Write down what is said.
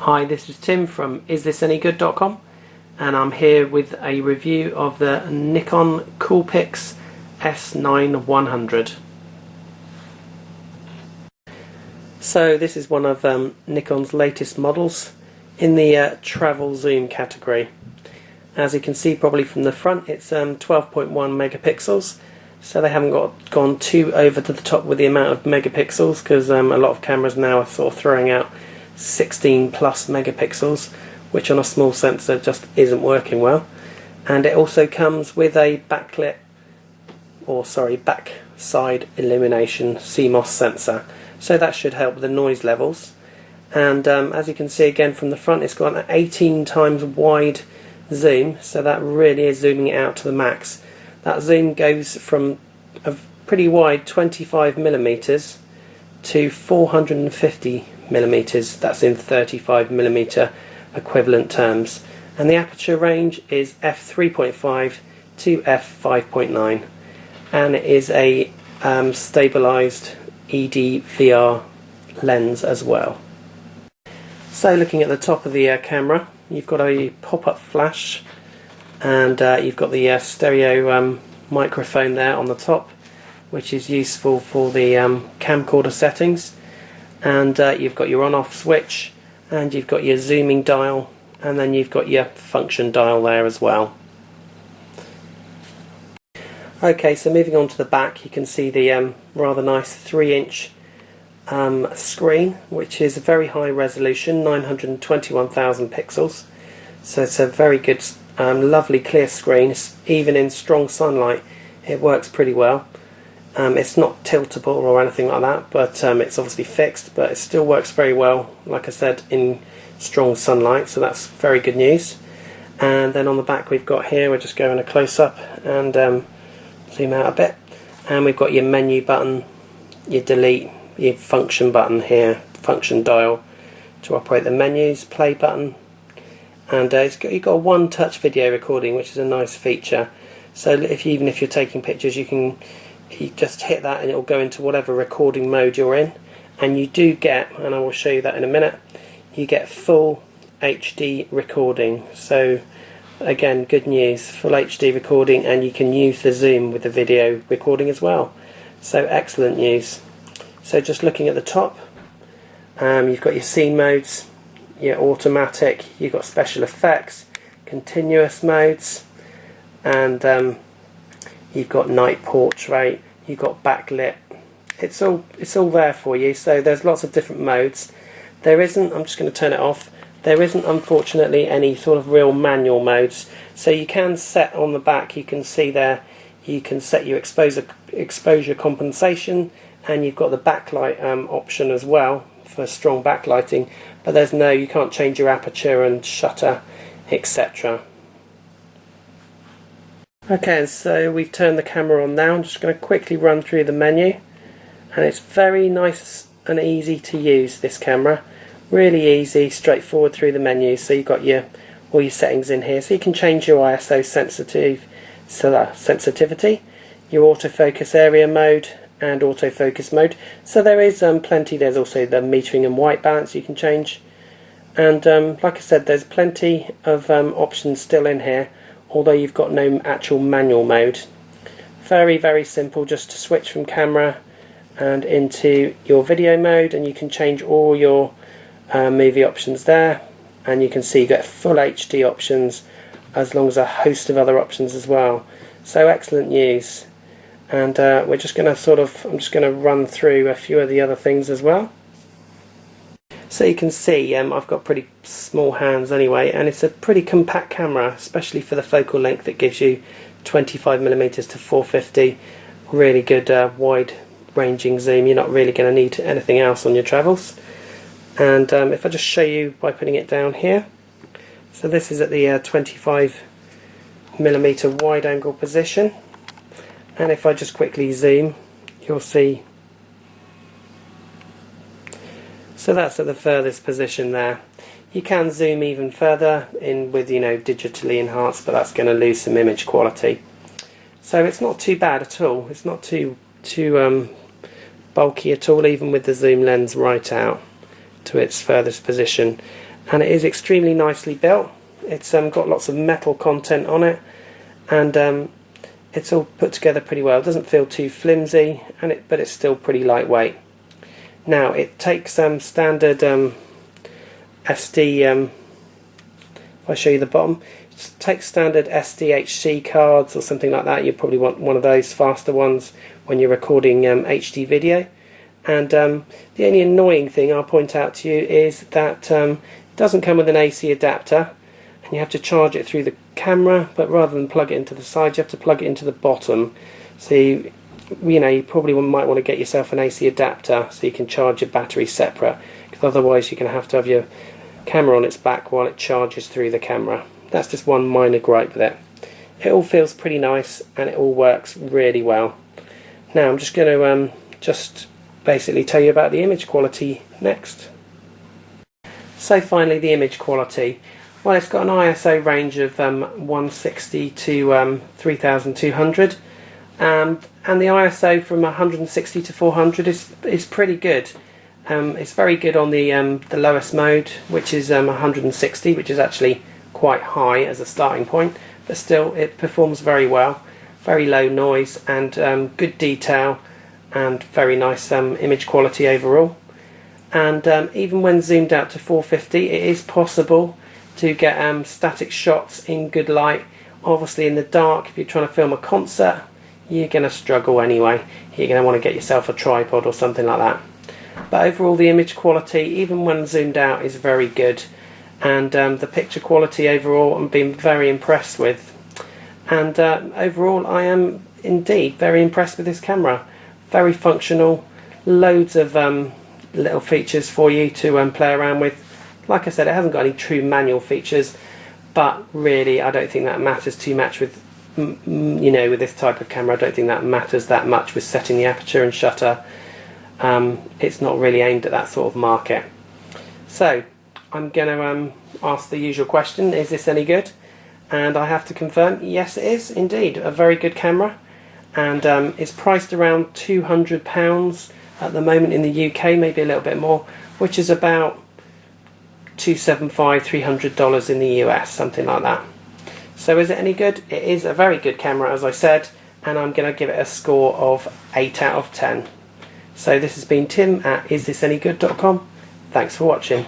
Hi, this is Tim from isthisanygood.com, and I'm here with a review of the Nikon Coolpix S9100. So this is one of Nikon's latest models in the travel zoom category. As you can see probably from the front, it's 12.1 megapixels, so they haven't gone too over to the top with the amount of megapixels, because a lot of cameras now are sort of throwing out 16 plus megapixels, which on a small sensor just isn't working well. And it also comes with a backside illumination CMOS sensor, so that should help with the noise levels. And as you can see again from the front, it's got an 18 times wide zoom, so that really is zooming it out to the max. That zoom goes from a pretty wide 25 millimeters to 450 millimeters. That's in 35 millimeter equivalent terms, and the aperture range is f3.5 to f5.9, and it is a stabilized EDVR lens as well. So looking at the top of the camera, you've got a pop-up flash, and you've got the stereo microphone there on the top, which is useful for the camcorder settings. And you've got your on-off switch, and you've got your zooming dial, and then you've got your function dial there as well. Okay, so moving on to the back, you can see the rather nice 3-inch screen, which is a very high resolution, 921,000 pixels. So it's a very good, lovely clear screen. Even in strong sunlight, it works pretty well. It's not tiltable or anything like that, but it's obviously fixed, but it still works very well, like I said, in strong sunlight, so that's very good news. And then on the back we've got here, we're just going a close-up and zoom out a bit, and we've got your menu button, your delete, your function button here, function dial to operate the menus, play button, and you've got a one-touch video recording, which is a nice feature. So even if you're taking pictures, you just hit that and it will go into whatever recording mode you're in, and you do get, and I will show you that in a minute, you get full HD recording. So again, good news, full HD recording, and you can use the zoom with the video recording as well. So excellent news. So just looking at the top, you've got your scene modes, your automatic, you've got special effects, continuous modes, and you've got night portrait, you've got backlit. It's all there for you. So there's lots of different modes. There isn't, I'm just going to turn it off, there isn't unfortunately any sort of real manual modes. So you can set on the back, you can see there, you can set your exposure compensation, and you've got the backlight option as well for strong backlighting, but you can't change your aperture and shutter, etc. Okay, so we've turned the camera on now. I'm just going to quickly run through the menu, and it's very nice and easy to use, this camera. Really easy, straightforward through the menu. So you've got all your settings in here, so you can change your ISO sensitivity, your autofocus area mode and autofocus mode. So there is plenty. There's also the metering and white balance you can change, and like I said, there's plenty of options still in here, although you've got no actual manual mode. Very, very simple, just to switch from camera and into your video mode, and you can change all your movie options there, and you can see you get full HD options as long as a host of other options as well. So excellent news. And we're just going to I'm just going to run through a few of the other things as well. So you can see I've got pretty small hands anyway, and it's a pretty compact camera, especially for the focal length it gives you, 25mm to 450. Really good wide ranging zoom. You're not really going to need anything else on your travels. And if I just show you by putting it down here, so this is at the 25mm wide angle position, and if I just quickly zoom, you'll see. So that's at the furthest position there. You can zoom even further in with digitally enhanced, but that's going to lose some image quality. So it's not too bad at all. It's not too bulky at all, even with the zoom lens right out to its furthest position. and it is extremely nicely built. It's got lots of metal content on it, and it's all put together pretty well. It doesn't feel too flimsy, but it's still pretty lightweight. Now it takes standard SD. If I show you the bottom, it takes standard SDHC cards or something like that. You probably want one of those faster ones when you're recording HD video. And the only annoying thing I'll point out to you is that it doesn't come with an AC adapter, and you have to charge it through the camera, but rather than plug it into the side, you have to plug it into the bottom. So you probably might want to get yourself an AC adapter so you can charge your battery separate, because otherwise you're going to have your camera on its back while it charges through the camera. That's just one minor gripe with it. It all feels pretty nice and it all works really well. Now I'm just going to just basically tell you about the image quality next. So finally, the image quality. Well, it's got an ISO range of 160 to 3200, and the ISO from 160 to 400 is pretty good. It's very good on the lowest mode, which is 160, which is actually quite high as a starting point, but still it performs very well. Very low noise and good detail and very nice image quality overall. And even when zoomed out to 450, it is possible to get static shots in good light. Obviously in the dark, if you're trying to film a concert, you're going to struggle anyway. You're going to want to get yourself a tripod or something like that. But overall the image quality, even when zoomed out, is very good. And the picture quality overall I'm being very impressed with. And overall I am indeed very impressed with this camera. Very functional, loads of little features for you to play around with. Like I said, it hasn't got any true manual features, but really I don't think that matters too much with with this type of camera. I don't think that matters that much with setting the aperture and shutter. It's not really aimed at that sort of market. So I'm going to ask the usual question, is this any good? And I have to confirm, yes it is indeed a very good camera, and it's priced around £200 at the moment in the UK, maybe a little bit more, which is about $275, $300 in the US, something like that. So is it any good? It is a very good camera, as I said, and I'm going to give it a score of 8 out of 10. So this has been Tim at isthisanygood.com. Thanks for watching.